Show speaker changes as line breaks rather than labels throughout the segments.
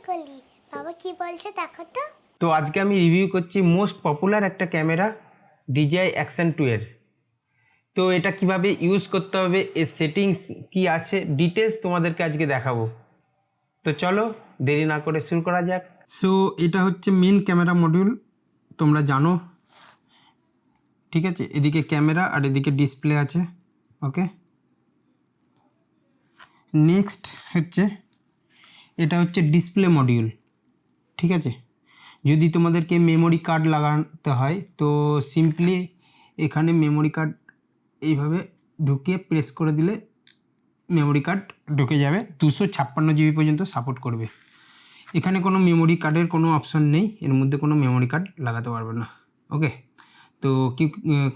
করলি? বাবা কি বলছে দেখো তো।
তো আজকে আমি রিভিউ করছি মোস্ট পপুলার একটা ক্যামেরা DJI Action 2 এর। তো এটা কিভাবে ইউজ করতে হবে, এর সেটিংস কি আছে, ডিটেলস তোমাদেরকে আজকে দেখাবো। তো চলো দেরি না করে শুরু করা যাক। সো এটা হচ্ছে মেন ক্যামেরা মডিউল, তোমরা জানো, ঠিক আছে। এদিকে ক্যামেরা আর এদিকে ডিসপ্লে আছে। ওকে, নেক্সট হচ্ছে এটা হচ্ছে ডিসপ্লে মডিউল, ঠিক আছে। যদি তোমাদেরকে মেমোরি কার্ড লাগাতে হয় তো সিম্পলি এখানে মেমোরি কার্ড এইভাবে ঢুকিয়ে প্রেস করে দিলে মেমোরি কার্ড ঢুকে যাবে। 256 জিবি পর্যন্ত সাপোর্ট করবে। এখানে কোনো মেমোরি কার্ডের কোনো অপশন নেই, এর মধ্যে কোনো মেমোরি কার্ড লাগাতে পারবে না। ওকে, তো কি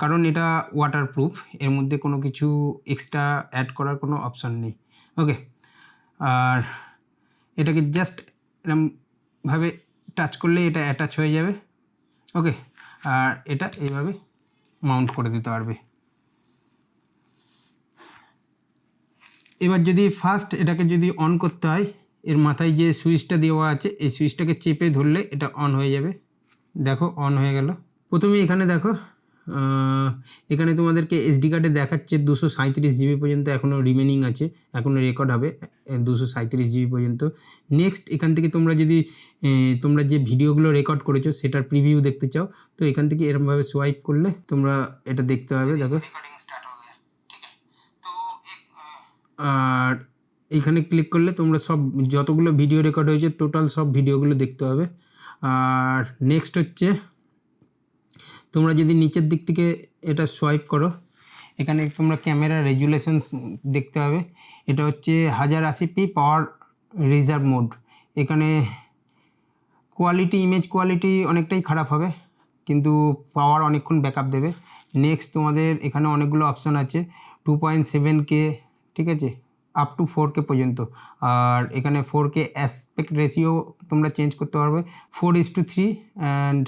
কারণ এটা ওয়াটারপ্রুফ, এর মধ্যে কোনো কিছু এক্সট্রা অ্যাড করার কোনো অপশন নেই। ওকে, আর এটাকে জাস্ট এরকমভাবে টাচ করলে এটা অ্যাটাচ হয়ে যাবে। ওকে, আর এটা এইভাবে মাউন্ট করে দিতে পারবে। এবার যদি ফার্স্ট এটাকে যদি অন করতে হয়, এর মাথায় যে সুইচটা দেওয়া আছে এই সুইচটাকে চেপে ধরলে এটা অন হয়ে যাবে। দেখো অন হয়ে গেল। প্রথমে এখানে দেখো, এখানে তোমাদেরকে SD কার্ডে দেখাচ্ছে 237 জিবি পর্যন্ত এখনও রিমেনিং আছে, এখনও রেকর্ড হবে 237 জিবি পর্যন্ত। নেক্সট এখান থেকে তোমরা যদি তোমরা যে ভিডিওগুলো রেকর্ড করেছো সেটার প্রিভিউ দেখতে চাও তো এখান থেকে এরকমভাবে সোয়াইপ করলে তোমরা এটা দেখতে পাবে। দেখো, আর এইখানে ক্লিক করলে তোমরা সব যতগুলো ভিডিও রেকর্ড হয়েছে টোটাল সব ভিডিওগুলো দেখতে পাবে। আর নেক্সট হচ্ছে তোমরা যদি নিচের দিক থেকে এটা সোয়াইপ করো, এখানে তোমরা ক্যামেরা রেজুলেশনস দেখতে পাবে। এটা হচ্ছে 1080p পাওয়ার রিজার্ভ মোড। এখানে কোয়ালিটি, ইমেজ কোয়ালিটি অনেকটাই খারাপ হবে কিন্তু পাওয়ার অনেকক্ষণ ব্যাকআপ দেবে। নেক্সট তোমাদের এখানে অনেকগুলো অপশান আছে, 2.7K, ঠিক আছে, আপ টু 4K পর্যন্ত। আর এখানে 4K অ্যাসপেক্ট রেশিও তোমরা চেঞ্জ করতে পারবে, 4:3 অ্যান্ড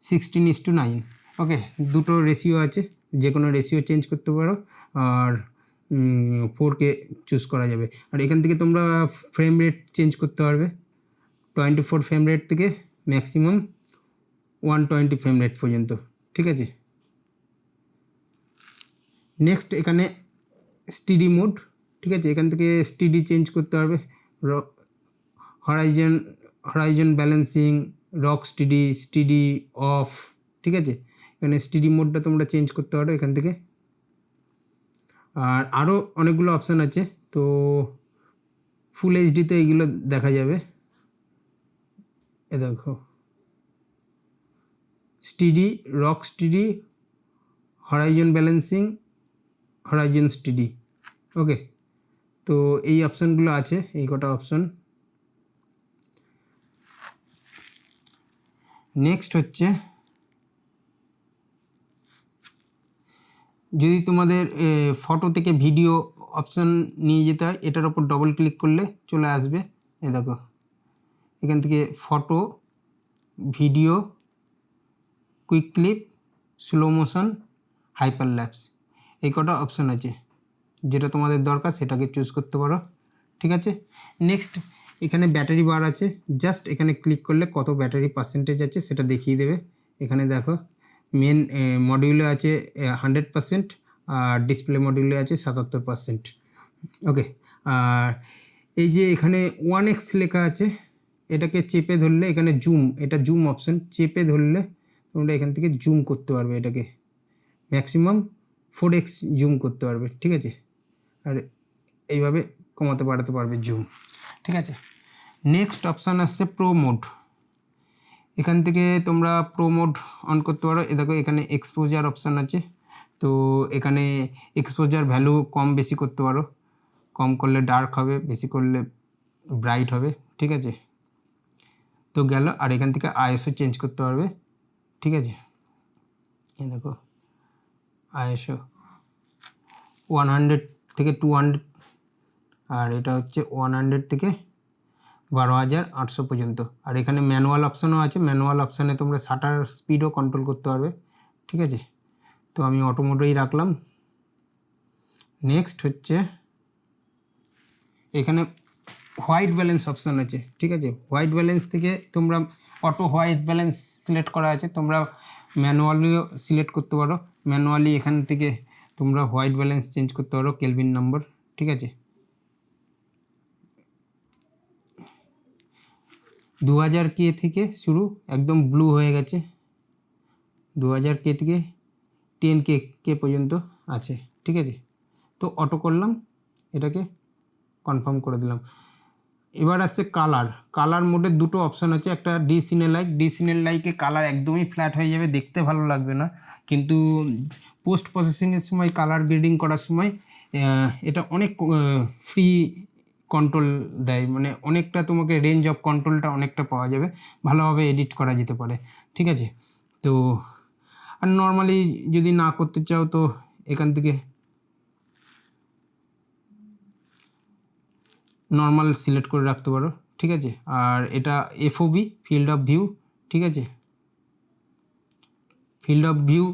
16:9। ওকে, দুটো রেশিও আছে, যে কোনো রেশিও চেঞ্জ করতে পারো। আর 4K চুজ করা যাবে। আর এখান থেকে তোমরা ফ্রেম রেট চেঞ্জ করতে পারবে, 24 ফ্রেম রেট থেকে ম্যাক্সিমাম 120 ফ্রেম রেট পর্যন্ত, ঠিক আছে। নেক্সট এখানে স্টিডি মোড, ঠিক আছে, এখান থেকে স্টিডি চেঞ্জ করতে পারবে, Horizon balancing, rock steady, steady of, ঠিক আছে। এখানে স্টিডি মোডটা তোমরা চেঞ্জ করতে পারো এখান থেকে। আর আরও অনেকগুলো অপশান আছে, তো ফুল এইচডিতে এইগুলো দেখা যাবে। এ দেখো, steady, rock steady, horizon balancing, horizon steady. Okay, তো এই অপশানগুলো আছে, এই কটা অপশান। নেক্সট হচ্ছে যদি তোমাদের ফটো থেকে ভিডিও অপশান নিয়ে যেতে হয়, এটার ওপর ডবল ক্লিক করলে চলে আসবে। এ দেখো, এখান থেকে photo, video, quick clip, slow motion, hyper lapse, এই কটা অপশান আছে। যেটা তোমাদের দরকার সেটাকে চুজ করতে পারো, ঠিক আছে। নেক্সট এখানে ব্যাটারি বার আছে, জাস্ট এখানে ক্লিক করলে কত ব্যাটারি পার্সেন্টেজ আছে সেটা দেখিয়ে দেবে। এখানে দেখো মেন মডিউলে আছে 100% আর ডিসপ্লে মডিউলে আছে 77%। ওকে, আর এই যে এখানে 1x লেখা আছে, এটাকে চেপে ধরলে এখানে জুম, এটা জুম অপশান, চেপে ধরলে তোমরা এখান থেকে জুম করতে পারবে, এটাকে ম্যাক্সিমাম 4x জুম করতে পারবে, ঠিক আছে। আর এইভাবে কমাতে বাড়াতে পারবে জুম, ঠিক আছে। নেক্সট অপশান আসছে প্রো মোড, এখান থেকে তোমরা প্রো মোড অন করতে পারো। এ দেখো এখানে এক্সপোজার অপশান আছে, তো এখানে এক্সপোজার ভ্যালু কম বেশি করতে পারো, কম করলে ডার্ক হবে, বেশি করলে ব্রাইট হবে, ঠিক আছে। তো গেল, আর এখান থেকে আইএসও চেঞ্জ করতে পারবে, ঠিক আছে। এই দেখো আইএসও 100 থেকে 200, আর এটা হচ্ছে 100 থেকে 12,800 পর্যন্ত। আর এখানে ম্যানুয়াল অপশানও আছে, ম্যানুয়াল অপশানে তোমরা শাটার স্পিডও কন্ট্রোল করতে পারবে, ঠিক আছে। তো আমি অটো মোডেই রাখলাম। নেক্সট হচ্ছে এখানে হোয়াইট ব্যালেন্স অপশান আছে, ঠিক আছে। হোয়াইট ব্যালেন্স থেকে তোমরা অটো হোয়াইট ব্যালেন্স সিলেক্ট করা আছে, তোমরা ম্যানুয়ালিও সিলেক্ট করতে পারো। ম্যানুয়ালি এখান থেকে তোমরা হোয়াইট ব্যালেন্স চেঞ্জ করতে পারো কেলভিন নম্বর, ঠিক আছে। 2000 কে থেকে শুরু একদম ব্লু হয়ে গেছে, 2000 কে থেকে 10 কে পর্যন্ত আছে, ঠিক আছে। তো অটো করলাম, এটাকে কনফার্ম করে দিলাম। এবার আসছে কালার। কালার মোডের দুটো অপশান আছে, একটা ডিসিনেল লাইকে কালার একদমই ফ্ল্যাট হয়ে যাবে, দেখতে ভালো লাগবে না, কিন্তু পোস্ট প্রসেসিংয়ের সময় কালার গ্রেডিং করার সময় এটা অনেক ফ্রি কন্ট্রোল দেয়, মানে অনেকটা তোমাকে রেঞ্জ অফ কন্ট্রোলটা অনেকটা পাওয়া যাবে, ভালোভাবে এডিট করা যেতে পারে, ঠিক আছে। তো আর নর্মালি যদি না করতে চাও তো এখান থেকে নর্মাল সিলেক্ট করে রাখতে পারো, ঠিক আছে। আর এটা এফওবি ফিল্ড অফ ভিউ, ঠিক আছে। ফিল্ড অফ ভিউ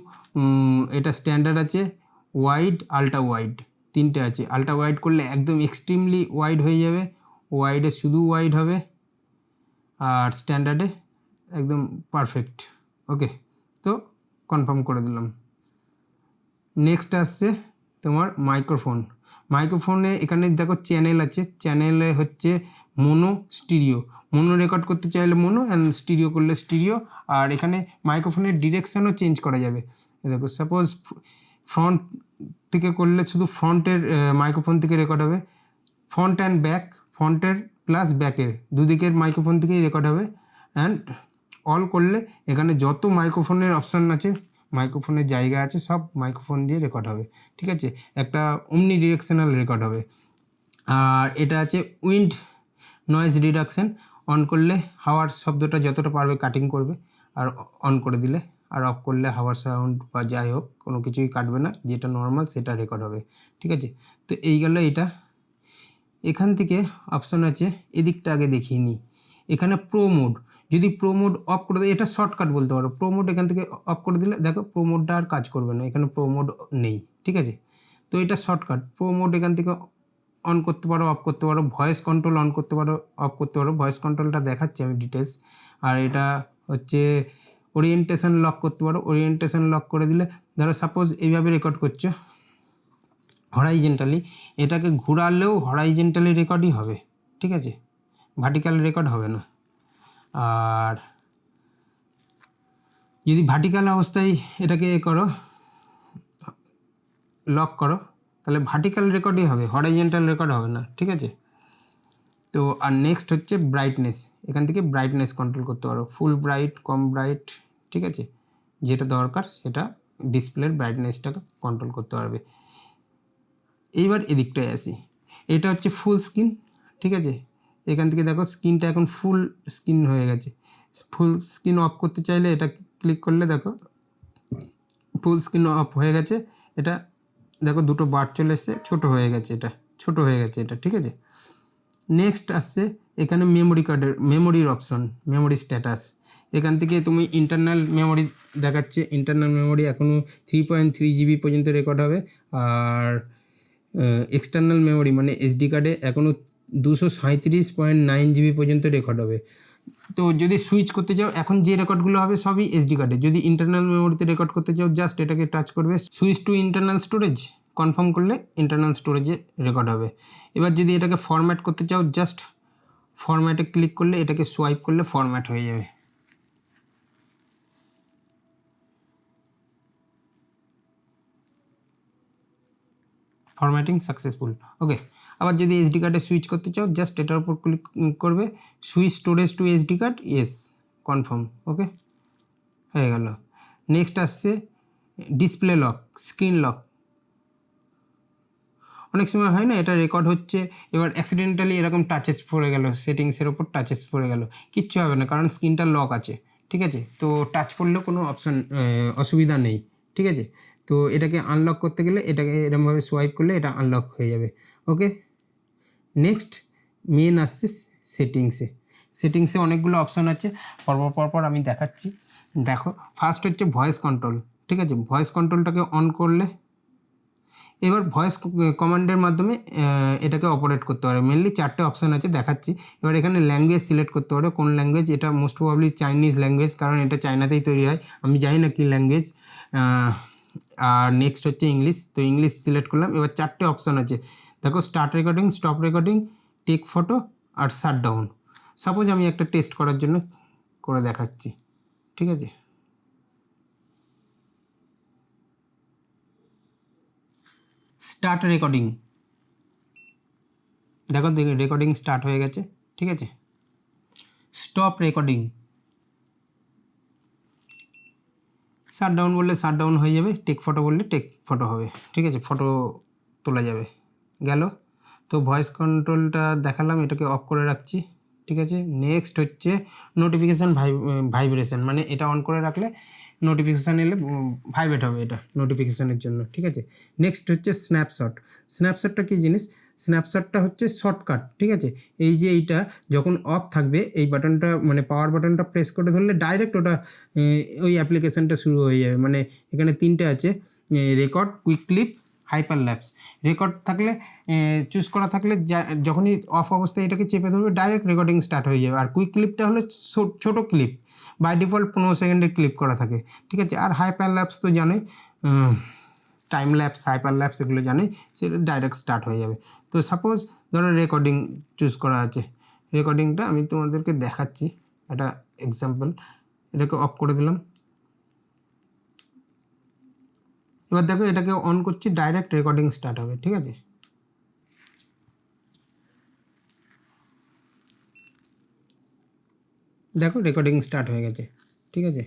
এটা স্ট্যান্ডার্ড আছে, ওয়াইড, আল্ট্রা ওয়াইড, তিনটে আছে। আল্ট্রা ওয়াইড করলে একদম এক্সট্রিমলি ওয়াইড হয়ে যাবে, ওয়াইডে শুধু ওয়াইড হবে, আর স্ট্যান্ডার্ডে একদম পারফেক্ট। ওকে, তো কনফার্ম করে দিলাম। নেক্সট আসছে তোমার মাইক্রোফোনে এখানে দেখো চ্যানেল আছে, চ্যানেলে হচ্ছে মোনো, স্টিরিও। মোনো রেকর্ড করতে চাইলে মোনো, অ্যান্ড স্টিরিও করলে স্টিরিও। আর এখানে মাইক্রোফোনের ডিরেকশানও চেঞ্জ করা যাবে। দেখো সাপোজ ফ্রন্ট থেকে করলে শুধু ফ্রন্টের মাইক্রোফোন থেকে রেকর্ড হবে, ফ্রন্ট অ্যান্ড ব্যাক, ফ্রন্টের প্লাস ব্যাকের দুদিকের মাইক্রোফোন থেকেই রেকর্ড হবে। অ্যান্ড অল করলে এখানে যত মাইক্রোফোনের অপশান আছে, মাইক্রোফোনের জায়গা আছে, সব মাইক্রোফোন দিয়ে রেকর্ড হবে, ঠিক আছে। একটা অমনি ডিরেকশনাল রেকর্ড হবে। আর এটা আছে উইন্ড নয়েজ রিডাকশান, অন করলে হাওয়ার শব্দটা যতটা পারবে কাটিং করবে, আর অন করে দিলে আর অফ করলে হাওয়ার সাউন্ড বা যাই হোক কোনো কিছুই কাটবে না, যেটা নর্মাল সেটা রেকর্ড হবে, ঠিক আছে। তো এই গেল এটা। এখান থেকে অপশান আছে, এদিকটা আগে দেখিয়ে নিই। এখানে প্রো মোড, যদি প্রো মোড অফ করে দেয়, এটা শর্টকাট বলতে পারো। প্রো মোড এখান থেকে অফ করে দিলে দেখো প্রো মোডটা আর কাজ করবে না, এখানে প্রো মোড নেই, ঠিক আছে। তো এটা শর্টকাট। প্রো মোড এখান থেকে অন করতে পারো, অফ করতে পারো। ভয়েস কন্ট্রোল অন করতে পারো, অফ করতে পারো। ভয়েস কন্ট্রোলটা দেখাচ্ছি আমি ডিটেলস। আর এটা হচ্ছে ওরিয়েন্টেশন লক করতে পারো। ওরিয়েন্টেশন লক করে দিলে ধরো সাপোজ এইভাবে রেকর্ড করছো হরাইজেন্টালি, এটাকে ঘোরালেও হরাইজেন্টালি রেকর্ডই হবে, ঠিক আছে, ভার্টিক্যাল রেকর্ড হবে না। আর যদি ভার্টিক্যাল অবস্থায় এটাকে করো, লক করো, তাহলে ভার্টিক্যাল রেকর্ডই হবে, হরাইজেন্টাল রেকর্ড হবে না, ঠিক আছে। তো আর নেক্সট হচ্ছে ব্রাইটনেস। এখান থেকে ব্রাইটনেস কন্ট্রোল করতে পারো, ফুল ব্রাইট, কম ব্রাইট, ঠিক আছে, যেটা দরকার সেটা ডিসপ্লের ব্রাইটনেসটাকে কন্ট্রোল করতে পারবে। এইবার এদিকটায় আসি, এটা হচ্ছে ফুল স্ক্রিন, ঠিক আছে। এখান থেকে দেখো স্ক্রিনটা এখন ফুল স্ক্রিন হয়ে গেছে। ফুল স্ক্রিন অফ করতে চাইলে এটা ক্লিক করলে দেখো ফুল স্ক্রিন অফ হয়ে গেছে। এটা দেখো দুটো বার চলে এসছে, ছোটো হয়ে গেছে, এটা ছোটো হয়ে গেছে এটা, ঠিক আছে। নেক্সট আসছে এখানে মেমোরি কার্ডের মেমোরির অপশন, মেমোরি স্ট্যাটাস। এখান থেকে তুমি ইন্টারনাল মেমোরি দেখাচ্ছে, ইন্টারনাল মেমোরি এখনও 3.3 GB পর্যন্ত রেকর্ড হবে। আর এক্সটার্নাল মেমোরি মানে এসডি কার্ডে এখনও 237.9 GB পর্যন্ত রেকর্ড হবে। তো যদি সুইচ করতে চাও, এখন যে রেকর্ডগুলো হবে সবই এসডি কার্ডে। যদি ইন্টারনাল মেমোরিতে রেকর্ড করতে চাও, জাস্ট এটাকে টাচ করবে, switch to internal storage, confirm করলে ইন্টারনাল স্টোরেজে রেকর্ড হবে। এবার যদি এটাকে ফরম্যাট করতে চাও, জাস্ট ফরম্যাটে ক্লিক করলে, এটাকে সোয়াইপ করলে ফরম্যাট হয়ে যাবে। ফরম্যাটিং সাকসেসফুল, ওকে। আবার যদি এসডি কার্ডে সুইচ করতে চাও, জাস্ট এটার উপর ক্লিক করবে, switch storage to SD card, yes, confirm, okay, হয়ে গেল। নেক্সট আসছে ডিসপ্লে লক, স্ক্রিন লক। অনেক সময় হয় না, এটা রেকর্ড হচ্ছে, এবার অ্যাক্সিডেন্টালি এরকম টাচেস পড়ে গেল, সেটিংসের ওপর টাচেস পড়ে গেল, কিচ্ছু হবে না, কারণ স্ক্রিনটা লক আছে, ঠিক আছে। তো টাচ পড়লেও কোনো অসুবিধা নেই, ঠিক আছে। তো এটাকে আনলক করতে গেলে এটাকে এরকমভাবে সোয়াইপ করলে এটা আনলক হয়ে যাবে, ওকে। নেক্সট মেন আসছে সেটিংসে অনেকগুলো অপশান আছে, পরপর আমি দেখাচ্ছি। দেখো ফার্স্ট হচ্ছে ভয়েস কন্ট্রোল, ঠিক আছে। ভয়েস কন্ট্রোলটাকে অন করলে এবার ভয়েস কমান্ডের মাধ্যমে এটাকে অপারেট করতে পারে। মেনলি 4টে অপশান আছে, দেখাচ্ছি। এবার এখানে ল্যাঙ্গুয়েজ সিলেক্ট করতে পারে, কোন ল্যাঙ্গুয়েজ। এটা মোস্ট প্রবাবলি চাইনিজ ল্যাঙ্গুয়েজ, কারণ এটা চায়নাতেই তৈরি হয়, আমি জানি না কী ল্যাঙ্গুয়েজ। আর নেক্সট হচ্ছে ইংলিশ, তো ইংলিশ সিলেক্ট করলাম। এবার 4টে অপশান আছে, দেখো, start recording, stop recording, take photo আর শাট ডাউন। সাপোজ আমি একটা টেস্ট করার জন্য করে দেখাচ্ছি, ঠিক আছে। স্টার্ট রেকর্ডিং, দেখো রেকর্ডিং স্টার্ট হয়ে গেছে, ঠিক আছে। স্টপ রেকর্ডিং, শাট ডাউন বললে শাট ডাউন হয়ে যাবে, টেক ফটো বললে টেক ফটো হবে, ঠিক আছে, ফটো তোলা যাবে। গেল। তো ভয়েস কন্ট্রোলটা দেখালাম, এটাকে অফ করে রাখছি, ঠিক আছে। নেক্সট হচ্ছে নোটিফিকেশান ভাইব্রেশন, মানে এটা অন করে রাখলে নোটিফিকেশান এলে ভাইব্রেট হবে, এটা নোটিফিকেশানের জন্য, ঠিক আছে। নেক্সট হচ্ছে স্ন্যাপশট। স্ন্যাপশটটা কী জিনিস? স্ন্যাপশটটা হচ্ছে শর্টকাট, ঠিক আছে। এই যে এইটা যখন অফ থাকবে, এই বাটনটা মানে পাওয়ার বাটনটা প্রেস করে ধরলে ডাইরেক্ট ওটা ওই অ্যাপ্লিকেশানটা শুরু হয়ে যাবে। মানে এখানে 3টে আছে, record, quick clip, hyper lapse. Record থাকলে চুজ করা থাকলে যখনই অফ অবস্থায় এটাকে চেপে ধরবে ডাইরেক্ট রেকর্ডিং স্টার্ট হয়ে যাবে। আর কুইক ক্লিপটা হলো ছোটো ক্লিপ, বাই ডিফল্ট 15 সেকেন্ডের ক্লিপ করা থাকে, ঠিক আছে। আর হাইপার ল্যাপস তো জানোই, টাইম ল্যাপস, হাইপার ল্যাপস এগুলো জানোই, সেটা ডাইরেক্ট স্টার্ট হয়ে যাবে। তো সাপোজ ধরো রেকর্ডিং চুজ করা আছে, রেকর্ডিংটা আমি তোমাদেরকে দেখাচ্ছি একটা এক্সাম্পল। এটাকে অফ করে দিলাম। এবার দেখো এটাকে অন করছি, ডাইরেক্ট রেকর্ডিং স্টার্ট হবে, ঠিক আছে। দেখো রেকর্ডিং স্টার্ট হয়ে গেছে, ঠিক আছে।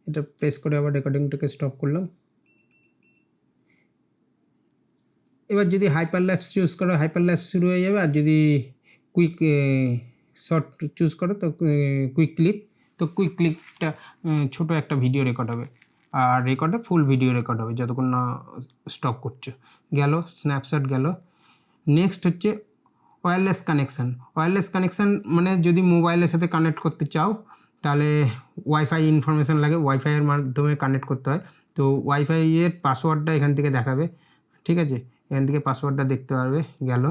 এটা প্রেস করে আবার রেকর্ডিংটাকে স্টপ করলাম। এবার যদি হাইপার ল্যাপস চুজ করো, হাইপার ল্যাপস শুরু হয়ে যাবে। আর যদি কুইক শর্ট চুজ করো তো কুইক ক্লিপ, তো কুইক ক্লিপটা ছোটো একটা ভিডিও রেকর্ড হবে, আর রেকর্ডে ফুল ভিডিও রেকর্ড হবে যতক্ষণ না স্টপ করছো। গেল, স্ন্যাপশট গেল। নেক্সট হচ্ছে ওয়্যারলেস কানেকশান। ওয়্যারলেস কানেকশান মানে যদি মোবাইলের সাথে কানেক্ট করতে চাও তাহলে ওয়াইফাই ইনফরমেশান লাগে, ওয়াইফাইয়ের মাধ্যমে কানেক্ট করতে হয়। তো ওয়াইফাইয়ের পাসওয়ার্ডটা এখান থেকে দেখাবে, ঠিক আছে। এখান থেকে পাসওয়ার্ডটা দেখতে পারবে। গেল।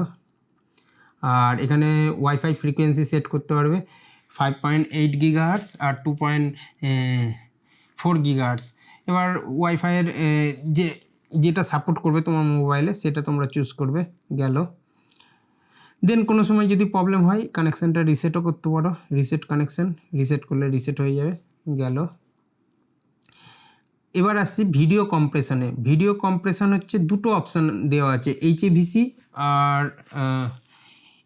আর এখানে ওয়াইফাই ফ্রিকোয়েন্সি সেট করতে পারবে 5.8 গিগাহার্টজ আর 2.4 গিগাহার্টজ। এবার ওয়াইফাইয়ের যেটা সাপোর্ট করবে তোমার মোবাইলে সেটা তোমরা চুজ করবে। গেল। দেন কোনো সময় যদি প্রবলেম হয় কানেকশানটা রিসেটও করতে পারো, রিসেট কানেকশান, রিসেট করলে রিসেট হয়ে যাবে। গেল। এবার আসছি ভিডিও কম্প্রেশনে। ভিডিও কম্প্রেশন হচ্ছে দুটো অপশান দেওয়া আছে, HEVC আর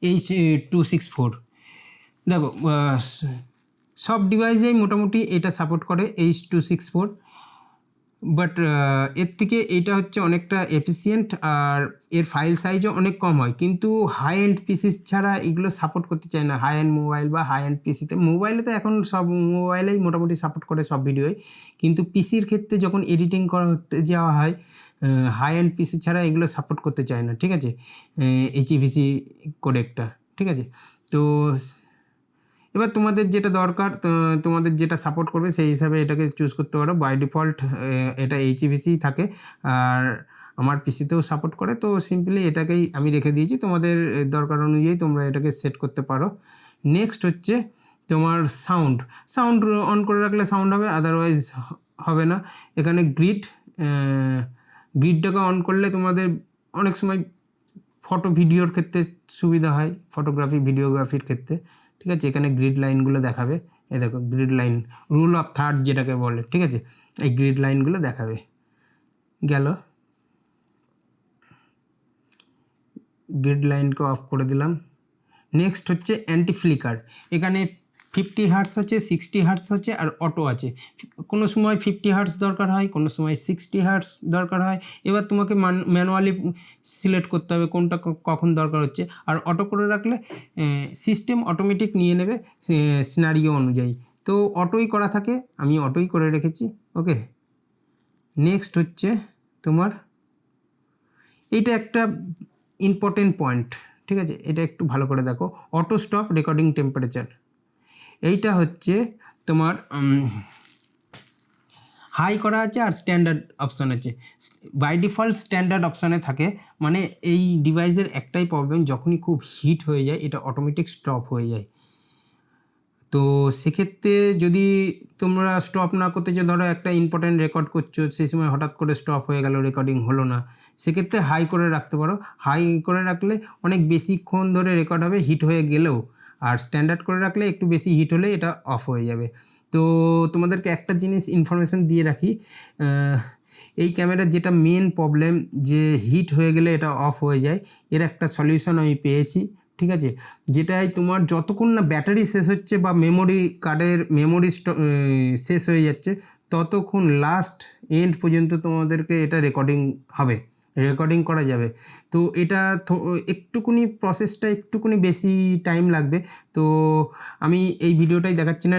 H.264। দেখো সব ডিভাইসেই মোটামুটি এটা সাপোর্ট করে H.264, বাট এর থেকে এটা হচ্ছে অনেকটা এফিসিয়েন্ট আর এর ফাইল সাইজও অনেক কম হয়। কিন্তু হাই এন্ড পিসি ছাড়া এগুলো সাপোর্ট করতে চায় না, হাই এন্ড মোবাইল বা হাই এন্ড পিসিতে। মোবাইলে তো এখন সব মোবাইলেই মোটামুটি সাপোর্ট করে সব ভিডিওই, কিন্তু পিসির ক্ষেত্রে যখন এডিটিং করতে যাওয়া হয় হাই এন্ড পিসি ছাড়া এগুলো সাপোর্ট করতে চায় না, ঠিক আছে, HEVC কোডেকটা, ঠিক আছে। তো এবার তোমাদের যেটা দরকার, তোমাদের যেটা সাপোর্ট করবে সেই হিসাবে এটাকে চুজ করতে পারো। বাই ডিফল্ট এটা HEVC থাকে আর আমার পিসিতেও সাপোর্ট করে, তো সিম্পলি এটাকেই আমি রেখে দিয়েছি। তোমাদের দরকার অনুযায়ী তোমরা এটাকে সেট করতে পারো। নেক্সট হচ্ছে তোমার সাউন্ড অন করে রাখলে সাউন্ড হবে, আদারওয়াইজ হবে না। এখানে গ্রিডটাকে অন করলে তোমাদের অনেক সময় ফটো ভিডিওর ক্ষেত্রে সুবিধা হয়, ফটোগ্রাফি ভিডিওগ্রাফির ক্ষেত্রে, ঠিক আছে। এখানে গ্রিড লাইনগুলো দেখাবে, এই দেখো grid line, rule of third যেটাকে বলে, ঠিক আছে, এই গ্রিড লাইনগুলো দেখাবে। গেল। গ্রিড লাইনকে অফ করে দিলাম। নেক্সট হচ্ছে অ্যান্টি ফ্লিকার। এখানে 50 হার্টস আছে, 60 হার্টস আছে আর অটো আছে। কোনো সময় 50 হার্টস দরকার হয়, কোনো সময় 60 হার্টস দরকার হয়। এবার তোমাকে ম্যানুয়ালি সিলেক্ট করতে হবে কোনটা কখন দরকার হচ্ছে। আর অটো করে রাখলে সিস্টেম অটোমেটিক নিয়ে নেবে সিনারিও অনুযায়ী। তো অটোই করা থাকে, আমি অটোই করে রেখেছি। ওকে। নেক্সট হচ্ছে তোমার এইটা একটা ইম্পর্টেন্ট পয়েন্ট, ঠিক আছে, এটা একটু ভালো করে দেখো। অটো স্টপ রেকর্ডিং টেম্পারেচার, এইটা হচ্ছে তোমার হাই করা আছে আর স্ট্যান্ডার্ড অপশান আছে। বাই ডিফল্ট স্ট্যান্ডার্ড অপশানে থাকে, মানে এই ডিভাইসের একটাই প্রবলেম, যখনই খুব হিট হয়ে যায় এটা অটোমেটিক স্টপ হয়ে যায়। তো সেক্ষেত্রে যদি তোমরা স্টপ না করতে চাও, ধরো একটা ইম্পর্ট্যান্ট রেকর্ড করছো, সেই সময় হঠাৎ করে স্টপ হয়ে গেল, রেকর্ডিং হলো না, সেক্ষেত্রে হাই করে রাখতে পারো। হাই করে রাখলে অনেক বেশিক্ষণ ধরে রেকর্ড হবে হিট হয়ে গেলেও, আর স্ট্যান্ডার্ড করে রাখলে একটু বেশি হিট হলে এটা অফ হয়ে যাবে। তো তোমাদেরকে একটা জিনিস ইনফরমেশান দিয়ে রাখি, এই ক্যামেরার যেটা মেন প্রবলেম যে হিট হয়ে গেলে এটা অফ হয়ে যায়, এর একটা সলিউশন আমি পেয়েছি, ঠিক আছে? যেটাই তোমার যতক্ষণ না ব্যাটারি শেষ হচ্ছে বা মেমোরি কার্ডের মেমোরি শেষ হয়ে যাচ্ছে, ততক্ষণ লাস্ট এন্ড পর্যন্ত তোমাদেরকে এটা রেকর্ডিং হবে, রেকর্ডিং করা যাবে। তো এটা একটুকুনি প্রসেসটা একটুকুনি বেশি টাইম লাগবে। তো আমি এই ভিডিওটাই দেখাচ্ছি না,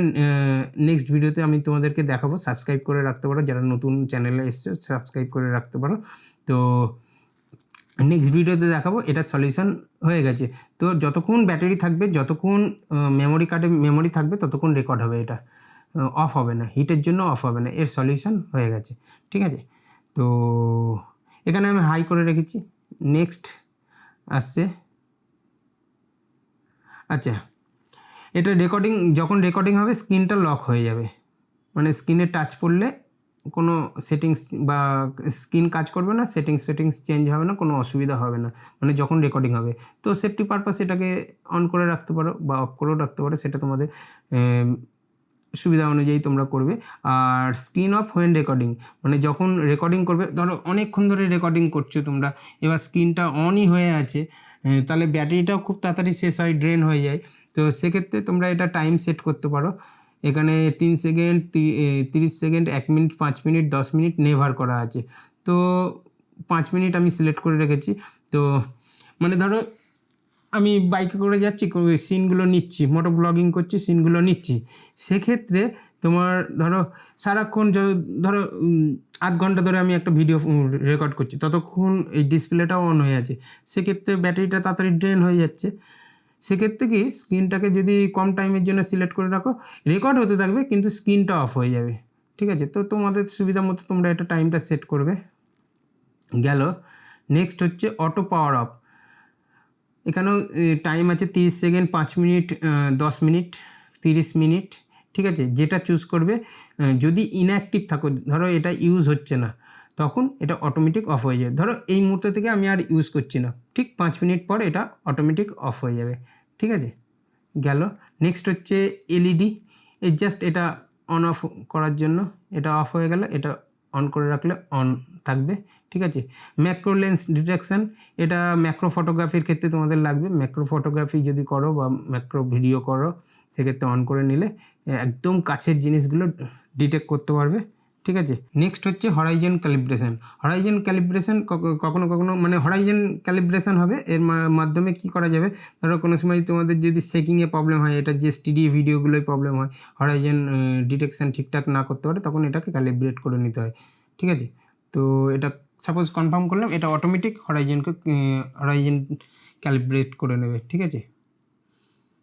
নেক্সট ভিডিওতে আমি তোমাদেরকে দেখাবো। সাবস্ক্রাইব করে রাখতে পারো, যারা নতুন চ্যানেলে এসছো সাবস্ক্রাইব করে রাখতে পারো। তো নেক্সট ভিডিওতে দেখাবো এটা সলিউশন হয়ে গেছে। তো যতক্ষণ ব্যাটারি থাকবে, যতক্ষণ মেমোরি কার্ডে মেমোরি থাকবে, ততক্ষণ রেকর্ড হবে, এটা অফ হবে না, হিটের জন্য অফ হবে না, এর সলিউশন হয়ে গেছে, ঠিক আছে? তো এখানে আমি হাই করে রেখেছি। নেক্সট আসছে, আচ্ছা, এটা রেকর্ডিং, যখন রেকর্ডিং হবে স্ক্রিনটা লক হয়ে যাবে, মানে স্ক্রিনে টাচ করলে কোনো সেটিংস বা স্ক্রিন কাজ করবে না, সেটিংস চেঞ্জ হবে না, কোনো অসুবিধা হবে না, মানে যখন রেকর্ডিং হবে। তো সেফটি পারপাস এটাকে অন করে রাখতে পারো বা অফ করেও রাখতে পারো, সেটা তোমাদের সুবিধা অনুযায়ী তোমরা করবে। আর স্ক্রিন অফ হোয়েন রেকর্ডিং, মানে যখন রেকর্ডিং করবে, ধরো অনেকক্ষণ ধরে রেকর্ডিং করছো তোমরা, এবার স্ক্রিনটা অনই হয়ে আছে, তাহলে ব্যাটারিটাও খুব তাড়াতাড়ি শেষ হয়, ড্রেন হয়ে যায়। তো সেক্ষেত্রে তোমরা এটা টাইম সেট করতে পারো। এখানে 3 second, 30 second, 1 minute, 5 minute, 10 minute never করা আছে। তো 5 মিনিট আমি সিলেক্ট করে রেখেছি। তো মানে ধরো আমি বাইকে করে যাচ্ছি, সিনগুলো নিচ্ছি, মোটো ব্লগিং করছি, সিনগুলো নিচ্ছি, সেক্ষেত্রে তোমার ধরো সারাক্ষণ ধরো আধ ঘন্টা ধরে আমি একটা ভিডিও রেকর্ড করছি, ততক্ষণ এই ডিসপ্লেটাও অন হয়ে আছে, সেক্ষেত্রে ব্যাটারিটা তাড়াতাড়ি ড্রেন হয়ে যাচ্ছে। সেক্ষেত্রে কি স্ক্রিনটাকে যদি কম টাইমের জন্য সিলেক্ট করে রাখো, রেকর্ড হতে থাকবে কিন্তু স্ক্রিনটা অফ হয়ে যাবে, ঠিক আছে? তো তোমাদের সুবিধা মতো তোমরা এটা টাইমটা সেট করবে। গেল। নেক্সট হচ্ছে অটো পাওয়ার অফ। এখানেও টাইম আছে 30 সেকেন্ড, 5 মিনিট, 10 মিনিট, 30 মিনিট, ঠিক আছে? যেটা চুজ করবে। যদি ইনঅ্যাক্টিভ থাকো, ধরো এটা ইউজ হচ্ছে না, তখন এটা অটোমেটিক অফ হয়ে যায়। ধরো এই মুহূর্ত থেকে আমি আর ইউজ করছি না, ঠিক 5 মিনিট পর এটা অটোমেটিক অফ হয়ে যাবে, ঠিক আছে? গেল। নেক্সট হচ্ছে এলইডি, এই জাস্ট এটা অন অফ করার জন্য, এটা অফ হয়ে গেলে এটা অন করে রাখলে অন থাকবে, ঠিক আছে? ম্যাক্রো লেন্স ডিটেকশান, এটা ম্যাক্রো ফটোগ্রাফির ক্ষেত্রে তোমাদের লাগবে। ম্যাক্রো ফটোগ্রাফি যদি করো বা ম্যাক্রো ভিডিও করো, সেক্ষেত্রে অন করে নিলে একদম কাছের জিনিসগুলো ডিটেক্ট করতে পারবে, ঠিক আছে? নেক্সট হচ্ছে হরাইজন ক্যালিব্রেশন। হরাইজন ক্যালিব্রেশন কখনো কখনো মানে হরাইজন ক্যালিব্রেশন হবে, এর মাধ্যমে কি করা যাবে, ধরো কোনো সময় তোমাদের যদি সেকিংয়ে প্রবলেম হয়, এটা যে স্টিডি ভিডিওগুলোই প্রবলেম হয়, হরাইজন ডিটেকশান ঠিকঠাক না করতে পারে, তখন এটাকে ক্যালিব্রেট করে নিতে হয়, ঠিক আছে? তো এটা সাপোজ কনফার্ম করলাম, এটা অটোমেটিক হরাইজন ক্যালিব্রেট করে নেবে, ঠিক আছে?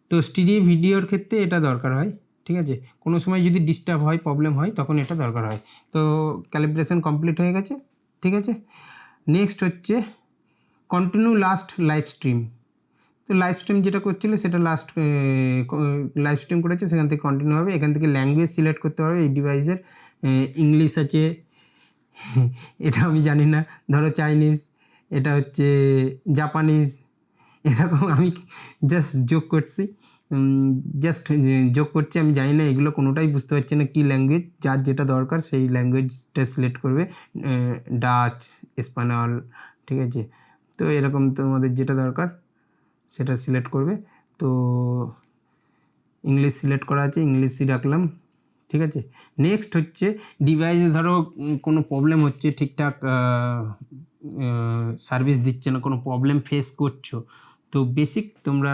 তো স্টিডি ভিডিওর ক্ষেত্রে এটা দরকার হয়, ঠিক আছে? কোনো সময় যদি ডিস্টার্ব হয়, প্রবলেম হয়, তখন এটা দরকার হয়। তো ক্যালিব্রেশন কমপ্লিট হয়ে গেছে, ঠিক আছে? নেক্সট হচ্ছে কন্টিনিউ লাস্ট লাইভ স্ট্রিম। তো লাইভ স্ট্রিম যেটা করছিলে সেটা লাস্ট লাইভ স্ট্রিম করেছে, সেখান থেকে কন্টিনিউ হবে। এখান থেকে ল্যাঙ্গুয়েজ সিলেক্ট করতে হবে। এই ডিভাইসের ইংলিশ আছে, এটা আমি জানি না, ধরো চাইনিজ, এটা হচ্ছে জাপানিজ, এরকম আমি জাস্ট যোগ করছি, যোগ করছি, আমি জানি না এগুলো কোনোটাই বুঝতে পারছি না কী ল্যাঙ্গুয়েজ। যার যেটা দরকার সেই ল্যাঙ্গুয়েজটা সিলেক্ট করবে, ডাচ, স্প্যানিশ, ঠিক আছে? তো এরকম তোমাদের যেটা দরকার সেটা সিলেক্ট করবে। তো ইংলিশ সিলেক্ট করা আছে, ইংলিশই রাখলাম, ঠিক আছে? নেক্সট হচ্ছে ডিভাইসে ধরো কোনো প্রবলেম হচ্ছে, ঠিকঠাক সার্ভিস দিচ্ছে না, কোনো প্রবলেম ফেস করছো, তো বেসিক তোমরা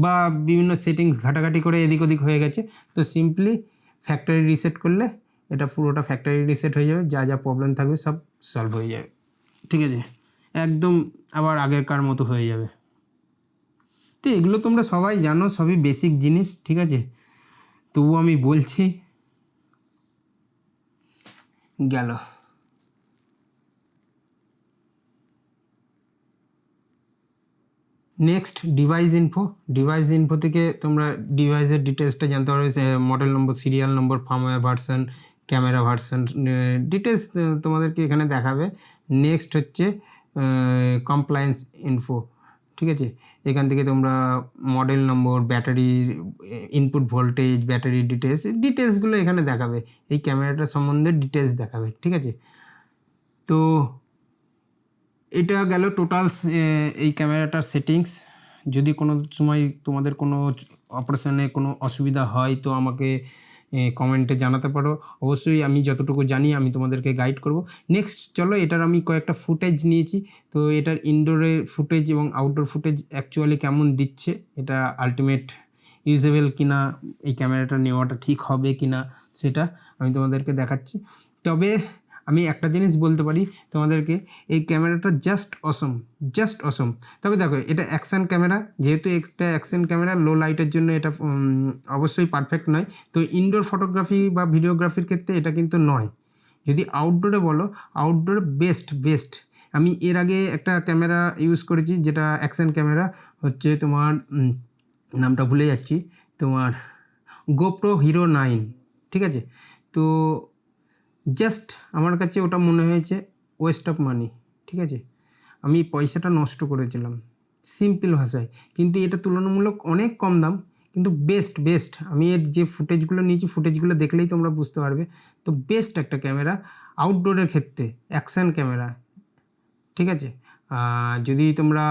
বা বিভিন্ন সেটিংস ঘাটাঘাটি করে এদিক ওদিক হয়ে গেছে, তো সিম্পলি ফ্যাক্টরি রিসেট করলে এটা পুরোটা ফ্যাক্টরি রিসেট হয়ে যাবে, যা যা প্রবলেম থাকবে সব সলভ হয়ে যাবে, ঠিক আছে? একদম আবার আগেরকার মতো হয়ে যাবে। তো এগুলো তোমরা সবাই জানো, সবই বেসিক জিনিস, ঠিক আছে? তবুও আমি বলছি। গেল। নেক্সট ডিভাইস ইনফো থেকে তোমরা ডিভাইসের ডিটেলসটা জানতে পারবে, model number, serial number, firmware version, camera version, details তোমাদেরকে এখানে দেখাবে। নেক্সট হচ্ছে কমপ্লায়েন্স ইনফো, ঠিক আছে। এখান থেকে তোমরা মডেল নম্বর, ব্যাটারির ইনপুট ভোল্টেজ, ব্যাটারি ডিটেলসগুলো এখানে দেখাবে, এই ক্যামেরাটার সম্বন্ধে ডিটেলস দেখাবে, ঠিক আছে। তো এটা গেল টোটাল এই ক্যামেরাটার সেটিংস। যদি কোনো সময় তোমাদের কোনো অপারেশনে কোনো অসুবিধা হয় তো আমাকে কমেন্টে জানাতে পারো, অবশ্যই আমি যতটুকু জানি আমি তোমাদেরকে গাইড করব। নেক্সট চলো, এটার আমি কয়েকটা ফুটেজ নিয়েছি, তো এটার ইনডোরের ফুটেজ এবং আউটডোর ফুটেজ অ্যাকচুয়ালি কেমন দিচ্ছে, এটা আলটিমেট ইউজেবল কিনা, এই ক্যামেরাটা নেওয়াটা ঠিক হবে কিনা সেটা আমি তোমাদেরকে দেখাচ্ছি। তবে আমি একটা জিনিস বলতে পারি তোমাদেরকে, এই ক্যামেরাটা জাস্ট অসম। তবে দেখো, এটা অ্যাকশান ক্যামেরা, যেহেতু একটা অ্যাকশান ক্যামেরা, লো লাইটের জন্য এটা অবশ্যই পারফেক্ট নয়। তো ইনডোর ফটোগ্রাফি বা ভিডিওগ্রাফির ক্ষেত্রে এটা কিন্তু নয়। যদি আউটডোরে বলো, আউটডোরে বেস্ট। আমি এর আগে একটা ক্যামেরা ইউজ করেছি, যেটা অ্যাকশান ক্যামেরা, হচ্ছে তোমার নামটা ভুলে যাচ্ছি, তোমার গোপ্রো হিরো 9, ঠিক আছে। তো জাস্ট আমার কাছে ওটা মনে হয়েছে ওয়েস্ট অফ মানি, ঠিক আছে। আমি পয়সাটা নষ্ট করেছিলাম সিম্পল ভাষায়, কিন্তু এটা তুলনামূলক অনেক কম দাম, কিন্তু বেস্ট। আমি এর যে ফুটেজগুলো নিয়েছি, ফুটেজগুলো দেখলেই তোমরা বুঝতে পারবে। তো বেস্ট একটা ক্যামেরা আউটডোরের ক্ষেত্রে, অ্যাকশান ক্যামেরা, ঠিক আছে। যদি তোমরা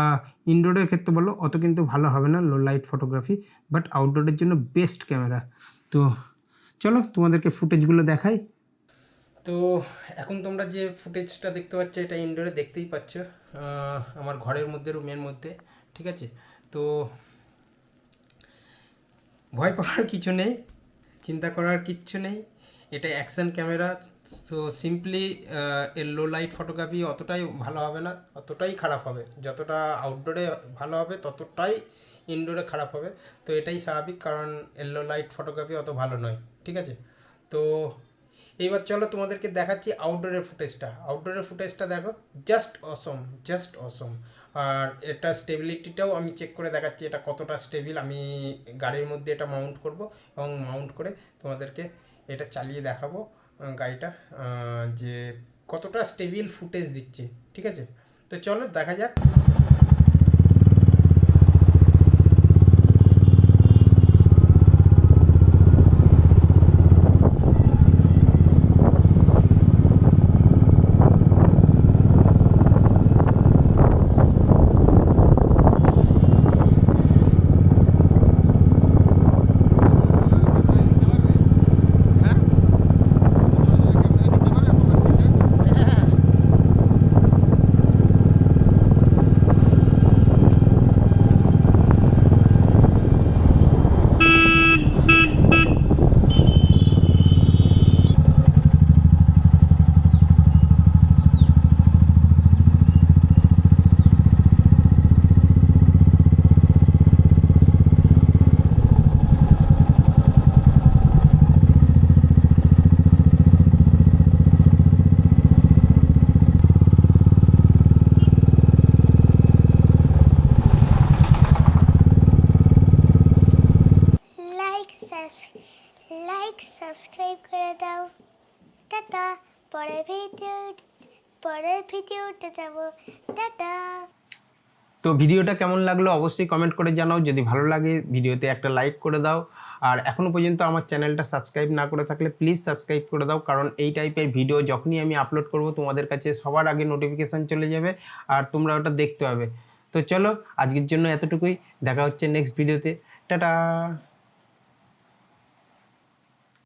ইনডোরের ক্ষেত্রে বলো, অত কিন্তু ভালো হবে না, লো লাইট ফটোগ্রাফি, বাট আউটডোরের জন্য বেস্ট ক্যামেরা। তো চলো তোমাদেরকে ফুটেজগুলো দেখাই। তো এখন তোমরা যে ফুটেজটা দেখতে পাচ্ছ, এটা ইনডোরে দেখতেই পাচ্ছ, আমার ঘরের মধ্যে, রুমের মধ্যে, ঠিক আছে। তো ভয় পাওয়ার কিছু নেই, চিন্তা করার কিচ্ছু নেই, এটা অ্যাকশান ক্যামেরা। তো সিম্পলি এর লো লাইট ফটোগ্রাফি অতটাই ভালো হবে না, অতটাই খারাপ হবে, যতটা আউটডোরে ভালো হবে ততটাই ইনডোরে খারাপ হবে। তো এটাই স্বাভাবিক, কারণ এর লো লাইট ফটোগ্রাফি অত ভালো নয়, ঠিক আছে। তো এইবার চলো তোমাদেরকে দেখাচ্ছি আউটডোরের ফুটেজটা দেখো, জাস্ট অসম। আর এটা স্টেবিলিটিটাও আমি চেক করে দেখাচ্ছি, এটা কতটা স্টেবিল। আমি গাড়ির মধ্যে এটা মাউন্ট করব, এবং মাউন্ট করে তোমাদেরকে এটা চালিয়ে দেখাবো গাড়িটা, যে কতটা স্টেবিল ফুটেজ দিচ্ছে, ঠিক আছে। তো চলো দেখা যাক।
লাইক সাবস্ক্রাইব করে দাও। টাটা, পরের ভিডিওতে যাব। টাটা।
তো ভিডিওটা কেমন লাগলো অবশ্যই কমেন্ট করে জানাও, যদি ভালো লাগে ভিডিওতে একটা লাইক করে দাও, আর এখনও পর্যন্ত আমার চ্যানেলটা সাবস্ক্রাইব না করে থাকলে প্লিজ সাবস্ক্রাইব করে দাও, কারণ এই টাইপের ভিডিও যখনই আমি আপলোড করব তোমাদের কাছে সবার আগে নোটিফিকেশান চলে যাবে, আর তোমরা ওটা দেখতে পাবে। তো চলো আজকের জন্য এতটুকুই, দেখা হচ্ছে নেক্সট ভিডিওতে। টাটা।